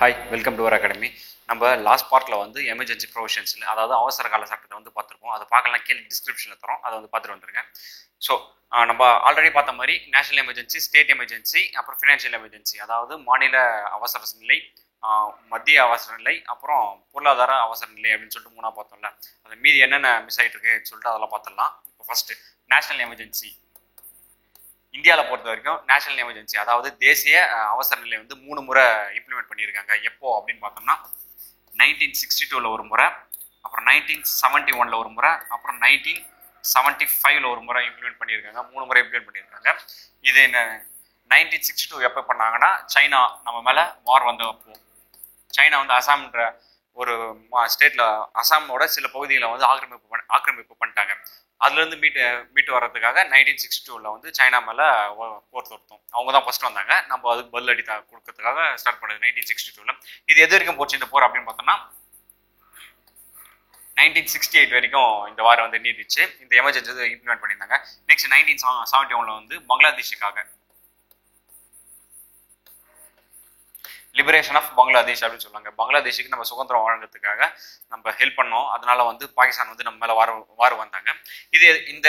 Hi, welcome to our academy. நம்ம last பார்ட்டில் வந்து எமர்ஜென்சி ப்ரொவிஷன்ஸில், அதாவது அவசர கால சட்டத்தை வந்து பார்த்துருப்போம். அதை பார்க்கலாம், கீழே டிஸ்கிரிப்ஷனில் தரோம், அதை வந்து பார்த்துட்டு வந்துருங்க. ஸோ நம்ம ஆல்ரெடி பார்த்த மாதிரி நேஷனல் எமர்ஜென்சி, ஸ்டேட் எமர்ஜென்சி, அப்புறம் ஃபினான்ஷியல் எமர்ஜென்சி, அதாவது மாநில அவசர நிலை, மத்திய அவசர நிலை, அப்புறம் பொருளாதார அவசர நிலை அப்படின்னு சொல்லிட்டு மூணாக பார்த்தோம்ல. அது மீதி என்னென்ன மிஸ் ஆகிட்டு இருக்குன்னு சொல்லிட்டு அதெல்லாம் பார்த்துடலாம். இப்போ ஃபர்ஸ்ட் நேஷனல் எமர்ஜென்சி. இந்தியாவில் பொறுத்த வரைக்கும் நேஷனல் எமர்ஜென்சி, அதாவது தேசிய அவசர நிலை வந்து 3 முறை இம்ப்ளிமெண்ட் பண்ணியிருக்காங்க. எப்போ அப்படின்னு பார்த்தோம்னா 1962 ஒரு முறை, அப்புறம் 1971 ஒரு முறை, அப்புறம் 1975 ஒரு முறை இம்ப்ளிமெண்ட் பண்ணியிருக்காங்க. 3 முறை இம்ப்ளிமெண்ட் பண்ணியிருக்காங்க. இது என்ன 1962 எப்போ பண்ணாங்கன்னா, சைனா நம்ம மேலே வார் வந்த அப்போ சைனா வந்து அசாம்ன்ற ஒரு ஸ்டேட்ல, அசாமோட சில பகுதிகளை வந்து ஆக்கிரமிப்பு பண்ணிட்டாங்க. அதுலேருந்து மீட்டு வர்றதுக்காக 1962 வந்து சைனா மேலே போர் தொடுத்தோம். அவங்க தான் ஃபர்ஸ்ட் வந்தாங்க. நம்ம அதுக்கு பதில் அடி கொடுக்கறதுக்காக ஸ்டார்ட் பண்ணது 1962. இது எது வரைக்கும் போச்சு இந்த போர் அப்படின்னு பார்த்தோம்னா 1968 வரைக்கும் இந்த வாரம் வந்து நீடிச்சு. இந்த எமர்ஜென்சி வந்து இம்ப்ளிமெண்ட் பண்ணியிருந்தாங்க. நெக்ஸ்ட் 1971 வந்து பங்களாதேஷுக்காக லிபரேஷன் ஆஃப் பங்களாதேஷ் அப்படின்னு சொல்லுவாங்க. பங்களாதேஷுக்கு நம்ம சுதந்திரம் வழங்குறதுக்காக நம்ம ஹெல்ப் பண்ணோம். அதனால வந்து பாகிஸ்தான் வந்து நம்ம மேலே வார் வந்தாங்க. இந்த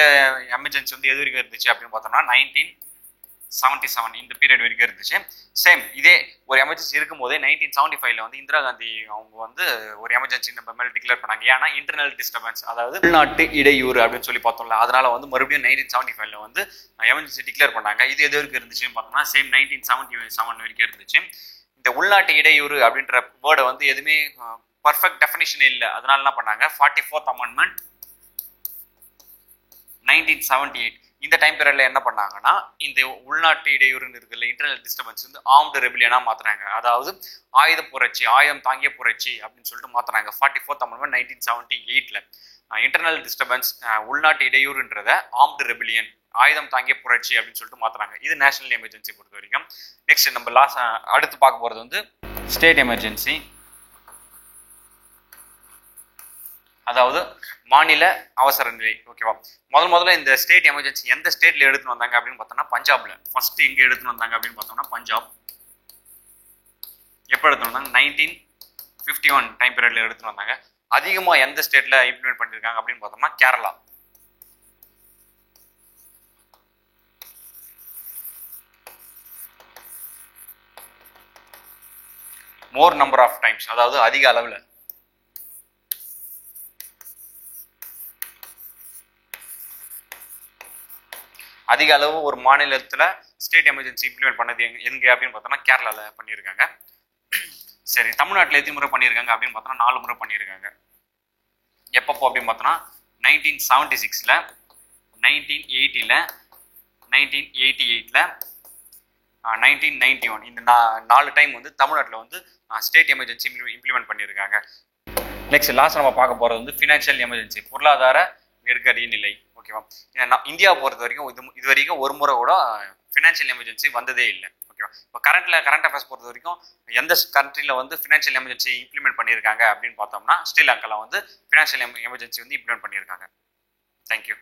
எமர்ஜென்சி வந்து எது வரைக்கும் இருந்துச்சு அப்படின்னு பார்த்தோம்னா 1977 இந்த பீரியட் வரைக்கும் இருந்துச்சு. சேம் இதே ஒரு எமர்ஜென்சி இருக்கும் போதே 1975 வந்து இந்திரா காந்தி அவங்க வந்து ஒரு எமர்ஜென்சி நம்ம மேலே டிக்ளேர் பண்ணாங்க. ஏன்னா இன்டர்னல் டிஸ்டர்பன்ஸ், அதாவது உள்நாட்டு இடையூறு அப்படின்னு சொல்லி பார்த்தோம்ல. அதனால வந்து மறுபடியும் 1975 வந்து எமர்ஜென்சி டிக்ளேர் பண்ணாங்க. இது எது வரைக்கும் இருந்துச்சுன்னு பார்த்தோம்னா சேம் 1977 வரைக்கும் இருந்துச்சு. இந்த உள்நாட்டு இடையூறு அப்படின்ற வேர்டை வந்து எதுவுமே பர்ஃபெக்ட் டெஃபினிஷன் இல்லை. அதனால என்ன பண்ணாங்க, 44th அமெண்ட்மெண்ட் 1978 இந்த டைம் பீரியட்ல என்ன பண்ணாங்கன்னா, இந்த உள்நாட்டு இடையூறுன்னு இருக்குல்ல, இன்டர்னல் டிஸ்டர்பன்ஸ் வந்து ஆர்ம்டு ரெபிலியனா மாத்துறாங்க. அதாவது ஆயுத புரட்சி, ஆயுதம் தாங்கிய புரட்சி அப்படின்னு சொல்லிட்டு மாத்துறாங்க. 44th அமெண்ட்மெண்ட் 1978ல இன்டர்னல் டிஸ்டர்பன்ஸ், உள்நாட்டு இடையூறுன்றத ஆர்ம்டு ரெபிலியன், ஆயுதம் தாங்கிய புரட்சி அப்படின்னு சொல்லிட்டு மாத்துறாங்க. இது நேஷனல் எமர்ஜென்சி பொறுத்த வரைக்கும். நெக்ஸ்ட் நம்ம அடுத்து பார்க்க போறது வந்து ஸ்டேட் எமர்ஜென்சி, அதாவது மாநில அவசர நிலை. ஓகேவா, முதல்ல இந்த ஸ்டேட் எமர்ஜென்சி எந்த ஸ்டேட்ல எடுத்துன்னு வந்தாங்க அப்படின்னு பார்த்தோம்னா பஞ்சாப்ல ஃபர்ஸ்ட் எங்க எடுத்துன்னு வந்தாங்க அப்படின்னு பார்த்தோம்னா பஞ்சாப். எப்போ எடுத்துன்னு வந்தாங்க, 1951 டைம் பீரியட்ல எடுத்துன்னு வந்தாங்க. அதிகமா எந்த ஸ்டேட்ல இம்ப்ளிமெண்ட் பண்ணிருக்காங்க அப்படின்னு பார்த்தோம்னா Kerala. More number of times, அதாவது அதிக அளவில். அதிக அளவு ஒரு மாநிலத்துல ஸ்டேட் எமர்ஜென்சி இம்ப்ளிமெண்ட் பண்ணது எங்க அப்படின்னு பார்த்தோம்னா கேரளால பண்ணியிருக்காங்க. சரி, தமிழ்நாட்டில் எத்தனை முறை பண்ணியிருக்காங்க அப்படின்னு பார்த்தோம்னா 4 முறை பண்ணியிருக்காங்க. எப்பப்போ அப்படின்னு பார்த்தோம்னா 1976ல, 1980ல, 1988ல, 1991 இந்த 4 டைம் வந்து தமிழ்நாட்டில் வந்து ஸ்டேட் எமர்ஜென்சி இம்ப்ளிமெண்ட் பண்ணியிருக்காங்க. நெக்ஸ்ட் லாஸ்ட் நம்ம பார்க்க போறது வந்து ஃபினான்ஷியல் எமர்ஜென்சி, பொருளாதார நெருக்கடி நிலை. ஓகேவா, இந்தியாவை பொறுத்த வரைக்கும் இது வரைக்கும் ஒரு முறை கூட ஃபினான்ஷியல் எமர்ஜென்சி வந்ததே இல்லை. ஓகேவா, இப்போ கரண்ட் அஃபேர்ஸ் பொறுத்த வரைக்கும் எந்த கண்ட்ரியில் வந்து ஃபினான்ஷியல் எமர்ஜென்சி இம்ப்ளிமெண்ட் பண்ணியிருக்காங்க அப்படின்னு பார்த்தோம்னா ஸ்ரீலங்காவில் வந்து ஃபினான்ஷியல் எமர்ஜென்சி வந்து இம்ப்ளிமெண்ட் பண்ணியிருக்காங்க. தேங்க்யூ.